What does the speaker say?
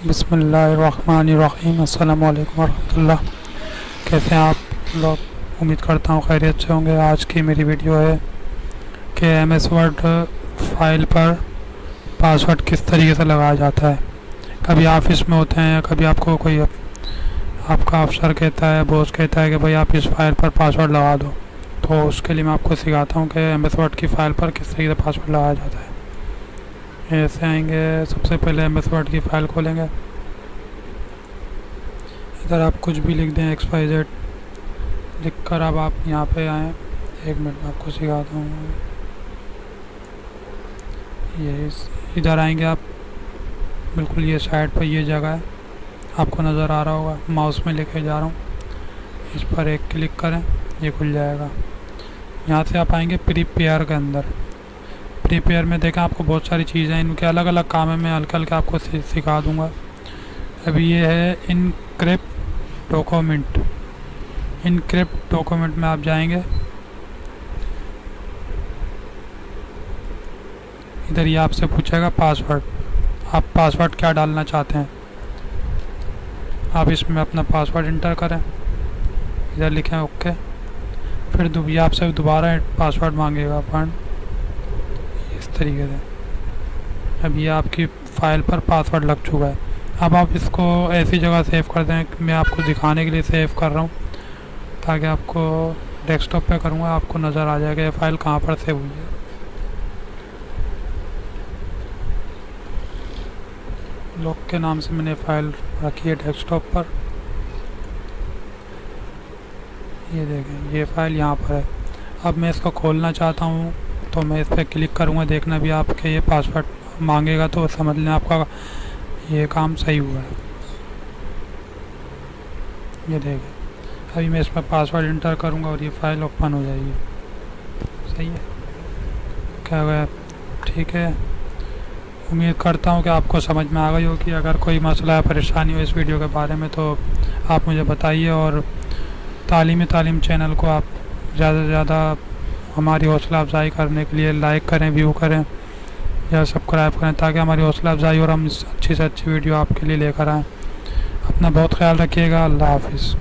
बिस्मिल्लाहिर्रहमानिर्रहीम। अस्सलामु अलैकुम वरहमतुल्लाह। कैसे हैं आप लोग? उम्मीद करता हूँ खैरियत से होंगे। आज की मेरी वीडियो है कि MS वर्ड फाइल पर पासवर्ड किस तरीके से लगाया जाता है। कभी ऑफिस में होते हैं, कभी आपको कोई आपका अफसर कहता है, बॉस कहता है कि भाई आप इस फाइल पर पासवर्ड लगा दो, तो उसके लिए मैं आपको सिखाता हूँ कि MS वर्ड की फ़ाइल पर किस तरीके से पासवर्ड लगाया जाता है। ऐसे आएंगे, सबसे पहले MS वर्ड की फ़ाइल खोलेंगे। इधर आप कुछ भी लिख दें, XYZ लिख कर अब आप यहाँ पे आएँ। एक मिनट में आपको सिखाता हूँ। ये इधर आएंगे आप, बिल्कुल ये साइड पर ये जगह है, आपको नज़र आ रहा होगा। माउस में लेके जा रहा हूँ, इस पर एक क्लिक करें, ये खुल जाएगा। यहाँ से आप आएंगे प्रीपेयर के अंदर। प्रीपेयर में देखें आपको बहुत सारी चीज़ें, इनके अलग अलग काम है, मैं हल्का हल्का आपको सिखा दूँगा। अभी ये है इनक्रिप्ट डॉक्यूमेंट। इनक्रिप्ट डॉक्यूमेंट में आप जाएंगे, इधर ये आपसे पूछेगा पासवर्ड। आप पासवर्ड क्या डालना चाहते हैं, आप इसमें अपना पासवर्ड इंटर करें, इधर लिखें ओके। फिर ये आपसे दोबारा पासवर्ड मांगेगा अपन इस तरीके से। अब ये आपकी फ़ाइल पर पासवर्ड लग चुका है। अब आप इसको ऐसी जगह सेव कर दें, मैं आपको दिखाने के लिए सेव कर रहा हूँ, ताकि आपको डेस्कटॉप पे करूँगा आपको नज़र आ जाएगा ये फ़ाइल कहाँ पर सेव हुई है। लॉक के नाम से मैंने फ़ाइल रखी है डेस्कटॉप पर। ये देखें, ये फ़ाइल यहाँ पर है। अब मैं इसको खोलना चाहता हूँ, तो मैं इस पर क्लिक करूँगा। देखना भी आपके ये पासवर्ड मांगेगा, तो समझ लें आपका ये काम सही हुआ है। ये देखें, अभी मैं इसमें पासवर्ड इंटर करूँगा और ये फ़ाइल ओपन हो जाएगी। सही है, क्या गया? ठीक है, उम्मीद करता हूँ कि आपको समझ में आ गई होगी। अगर कोई मसला या परेशानी हो इस वीडियो के बारे में तो आप मुझे बताइए, और तालीम चैनल को आप ज़्यादा से ज़्यादा हमारी हौसला अफजाई करने के लिए लाइक करें, व्यू करें या सब्सक्राइब करें, ताकि हमारी हौसला अफजाई और हम अच्छी से अच्छी वीडियो आपके लिए लेकर आएँ। अपना बहुत ख्याल रखिएगा। अल्लाह हाफिज़।